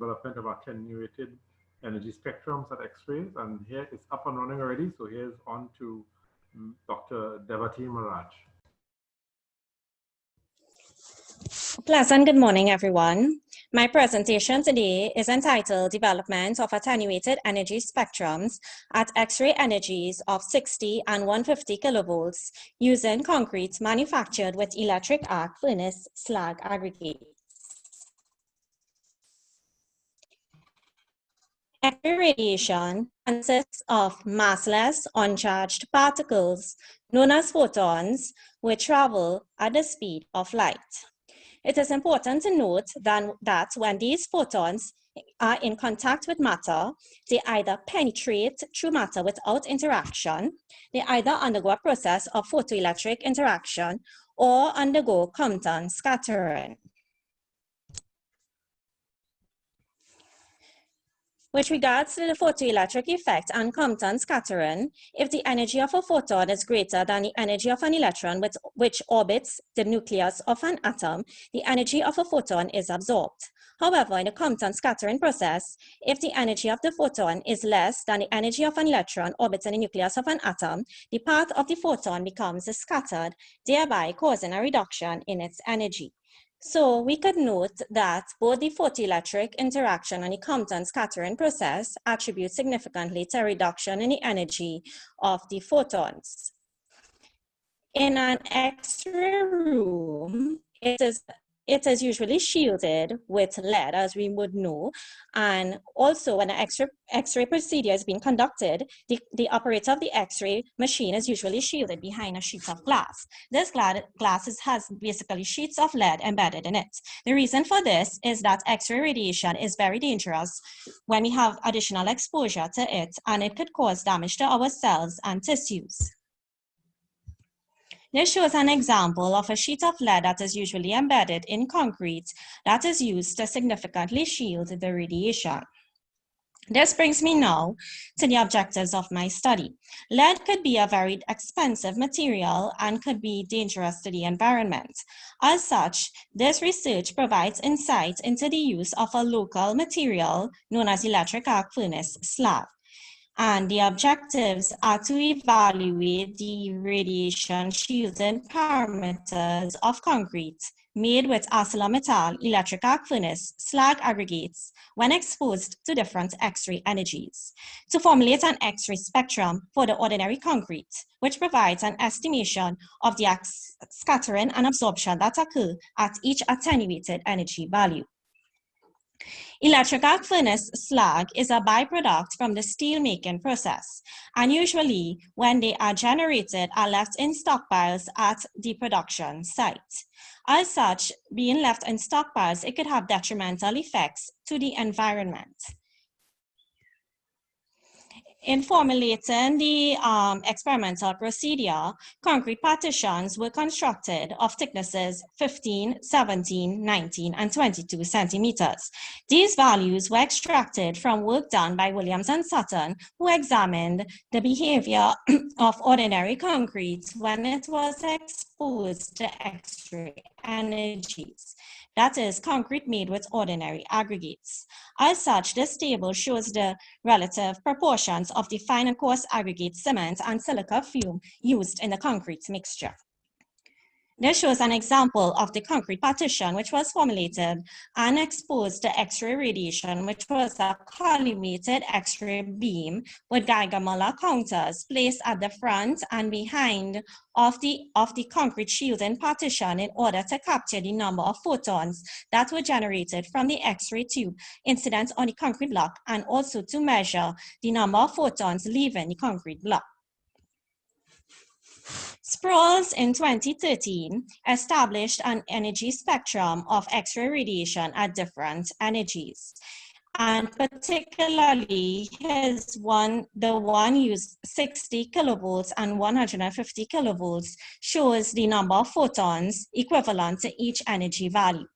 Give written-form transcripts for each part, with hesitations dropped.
development of attenuated energy spectrums at X-rays, and here it's up and running already. So here's on to Dr. Devati Maharaj. Pleasant good morning, everyone. My presentation today is entitled Development of Attenuated Energy Spectrums at X-ray energies of 60 and 150 kilovolts using concrete manufactured with electric arc furnace slag aggregates. X-ray radiation consists of massless, uncharged particles known as photons, which travel at the speed of light. It is important to note that when these photons are in contact with matter, they either penetrate through matter without interaction, they either undergo a process of photoelectric interaction, or undergo Compton scattering. With regards to the photoelectric effect and Compton scattering, if the energy of a photon is greater than the energy of an electron which orbits the nucleus of an atom, the energy of a photon is absorbed. However, in the Compton scattering process, if the energy of the photon is less than the energy of an electron orbiting the nucleus of an atom, the path of the photon becomes scattered, thereby causing a reduction in its energy. So we could note that both the photoelectric interaction and the Compton scattering process attribute significantly to a reduction in the energy of the photons. In an X-ray room, it is usually shielded with lead, as we would know, and also when an X-ray procedure is being conducted, the operator of the X-ray machine is usually shielded behind a sheet of glass. This glass has basically sheets of lead embedded in it. The reason for this is that X-ray radiation is very dangerous when we have additional exposure to it, and it could cause damage to our cells and tissues. This shows an example of a sheet of lead that is usually embedded in concrete that is used to significantly shield the radiation. This brings me now to the objectives of my study. Lead could be a very expensive material and could be dangerous to the environment. As such, this research provides insight into the use of a local material known as electric arc furnace slag. And the objectives are to evaluate the radiation shielding parameters of concrete made with ArcelorMittal electric arc furnace slag aggregates when exposed to different X-ray energies, to formulate an X-ray spectrum for the ordinary concrete, which provides an estimation of the scattering and absorption that occur at each attenuated energy value. Electric arc furnace slag is a byproduct from the steel making process, and usually when they are generated are left in stockpiles at the production site. As such, being left in stockpiles, it could have detrimental effects to the environment. In formulating the experimental procedure, concrete partitions were constructed of thicknesses 15, 17, 19, and 22 centimeters. These values were extracted from work done by Williams and Sutton, who examined the behavior of ordinary concrete when it was exposed to X-ray energies. That is, concrete made with ordinary aggregates. As such, this table shows the relative proportions of the fine and coarse aggregate cement and silica fume used in the concrete mixture. This shows an example of the concrete partition which was formulated and exposed to X-ray radiation, which was a collimated X-ray beam with Geiger-Müller counters placed at the front and behind of the concrete shielding partition in order to capture the number of photons that were generated from the X-ray tube incident on the concrete block, and also to measure the number of photons leaving the concrete block. Sprawls in 2013 established an energy spectrum of X-ray radiation at different energies. And particularly the one used 60 kilovolts and 150 kilovolts shows the number of photons equivalent to each energy value.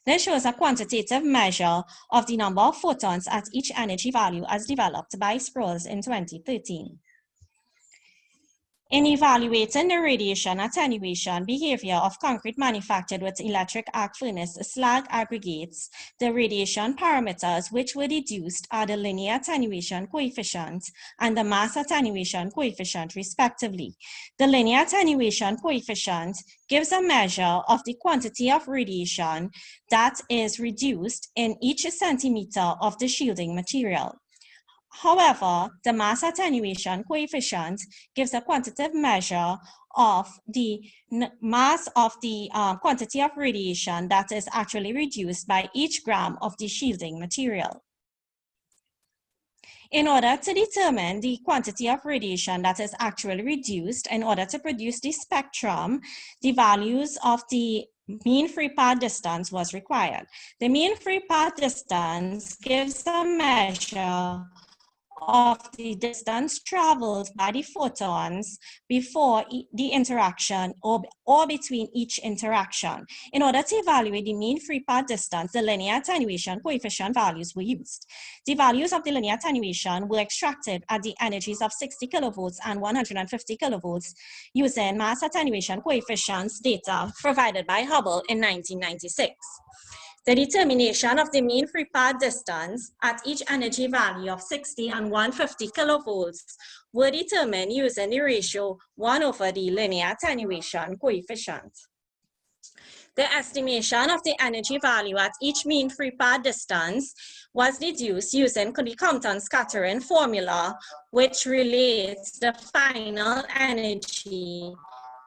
This shows a quantitative measure of the number of photons at each energy value as developed by Sprawls in 2013. In evaluating the radiation attenuation behavior of concrete manufactured with electric arc furnace slag aggregates, the radiation parameters which were deduced are the linear attenuation coefficient and the mass attenuation coefficient respectively. The linear attenuation coefficient gives a measure of the quantity of radiation that is reduced in each centimeter of the shielding material. However, the mass attenuation coefficient gives a quantitative measure of the mass of the quantity of radiation that is actually reduced by each gram of the shielding material. In order to determine the quantity of radiation that is actually reduced, in order to produce the spectrum, the values of the mean free path distance was required. The mean free path distance gives a measure of the distance traveled by the photons before the interaction or between each interaction. In order to evaluate the mean free path distance, the linear attenuation coefficient values were used. The values of the linear attenuation were extracted at the energies of 60 kilovolts and 150 kilovolts using mass attenuation coefficients data provided by Hubble in 1996. The determination of the mean free path distance at each energy value of 60 and 150 kilovolts were determined using the ratio 1 over the linear attenuation coefficient. The estimation of the energy value at each mean free path distance was deduced using the Compton scattering formula, which relates the final energy,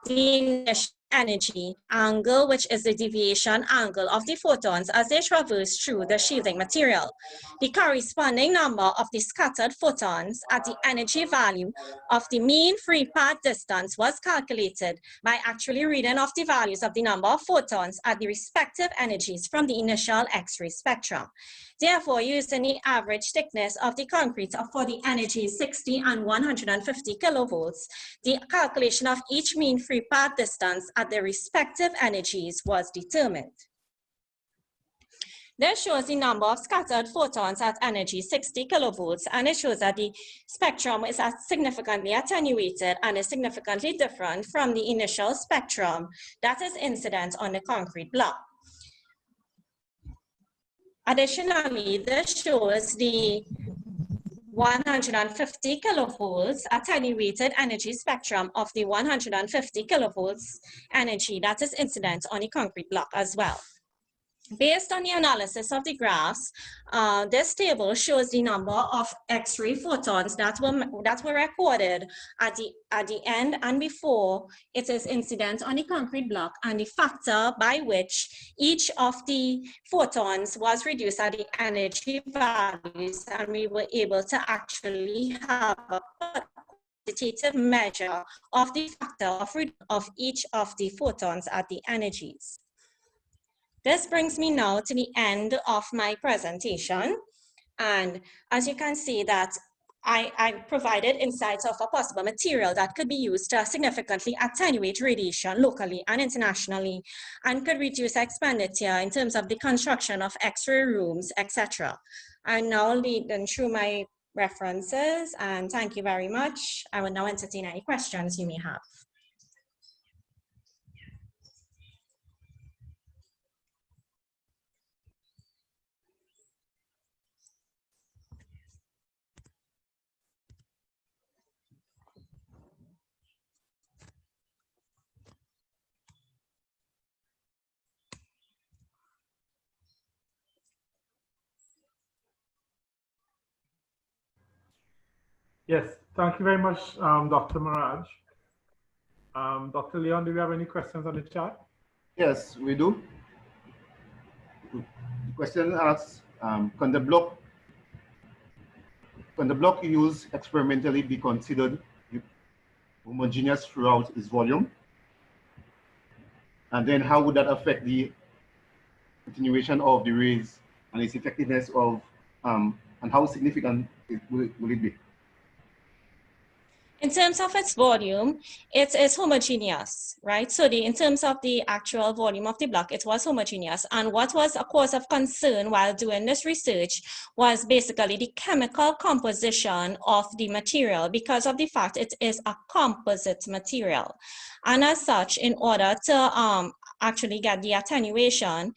the initial energy angle, which is the deviation angle of the photons as they traverse through the shielding material. The corresponding number of the scattered photons at the energy value of the mean free path distance was calculated by actually reading off the values of the number of photons at the respective energies from the initial X-ray spectrum. Therefore, using the average thickness of the concrete for the energies 60 and 150 kilovolts, the calculation of each mean free path distance at the respective energies was determined. This shows the number of scattered photons at energy 60 kilovolts, and it shows that the spectrum is significantly attenuated and is significantly different from the initial spectrum that is incident on the concrete block. Additionally, this shows the 150 kilovolts attenuated energy spectrum of the 150 kilovolts energy that is incident on the concrete block as well. Based on the analysis of the graphs, this table shows the number of X-ray photons that were recorded at the end and before it is incident on the concrete block, and the factor by which each of the photons was reduced at the energy values, and we were able to actually have a quantitative measure of the factor of each of the photons at the energies. This brings me now to the end of my presentation. And as you can see that I provided insights of a possible material that could be used to significantly attenuate radiation locally and internationally, and could reduce expenditure in terms of the construction of X-ray rooms, etc. I'm now leading through my references, and thank you very much. I will now entertain any questions you may have. Yes, thank you very much, Dr. Maharaj. Dr. Leon, do you have any questions on the chat? Yes, we do. The question asks, can the block used experimentally be considered homogeneous throughout its volume? And then how would that affect the attenuation of the rays and its effectiveness of, and how significant will it be? In terms of its volume, it is homogeneous, right? So in terms of the actual volume of the block, it was homogeneous. And what was a cause of concern while doing this research was basically the chemical composition of the material, because of the fact it is a composite material. And as such, in order to actually get the attenuation,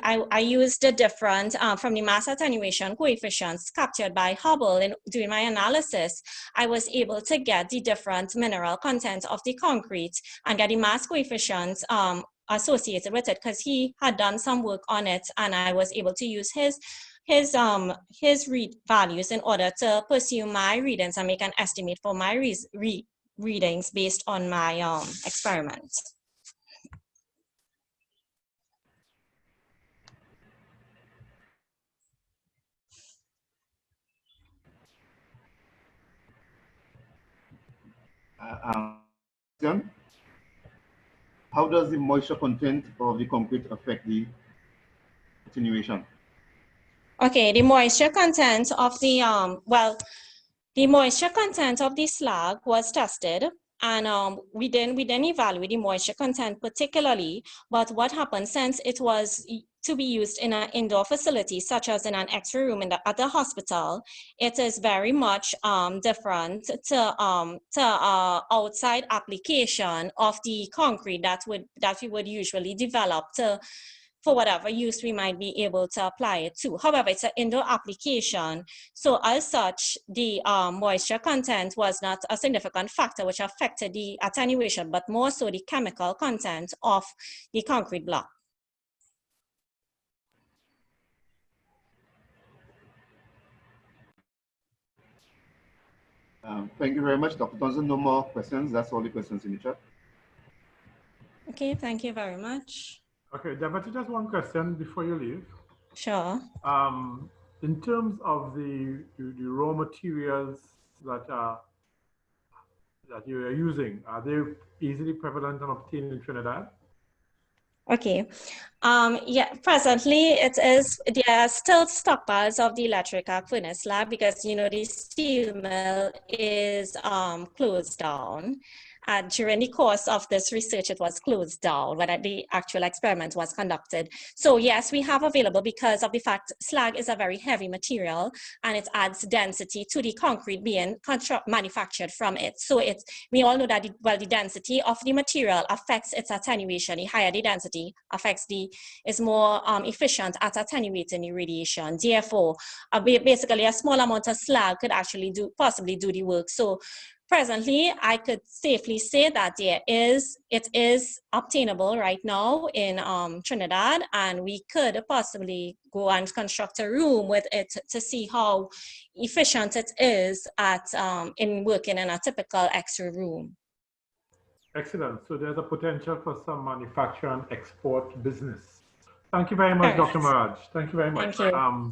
I used the different, from the mass attenuation coefficients captured by Hubble. And during my analysis, I was able to get the different mineral content of the concrete and get the mass coefficients associated with it, because he had done some work on it, and I was able to use his read values in order to pursue my readings and make an estimate for my readings based on my experiment. How does the moisture content of the concrete affect the attenuation? Okay, the moisture content of the the moisture content of the slag was tested, and we didn't evaluate the moisture content particularly. But what happened, since it was to be used in an indoor facility, such as in an X-ray room at the hospital, it is very much different to outside application of the concrete that we would usually develop for whatever use we might be able to apply it to. However, it's an indoor application. So as such, the moisture content was not a significant factor which affected the attenuation, but more so the chemical content of the concrete block. Thank you very much, Dr. Thompson. No more questions. That's all the questions in the chat. Okay, thank you very much. Okay, Devati, just one question before you leave. Sure. In terms of the raw materials that you are using, are they easily prevalent and obtained in Trinidad? Okay. Yeah, presently there are still stockpiles of the electric arc furnace slag, because the steel mill is closed down. During the course of this research, it was closed down when the actual experiment was conducted. So yes, we have available, because of the fact slag is a very heavy material and it adds density to the concrete being manufactured from it. So we all know that the density of the material affects its attenuation. The higher the density is more efficient at attenuating the radiation. Therefore, basically a small amount of slag could actually possibly do the work. So presently, I could safely say that it is obtainable right now in Trinidad, and we could possibly go and construct a room with it to see how efficient it is in working in a typical X-ray room. Excellent. So there's a potential for some manufacture and export business. Thank you very much, Dr. Maharaj. Thank you very much. Thank you.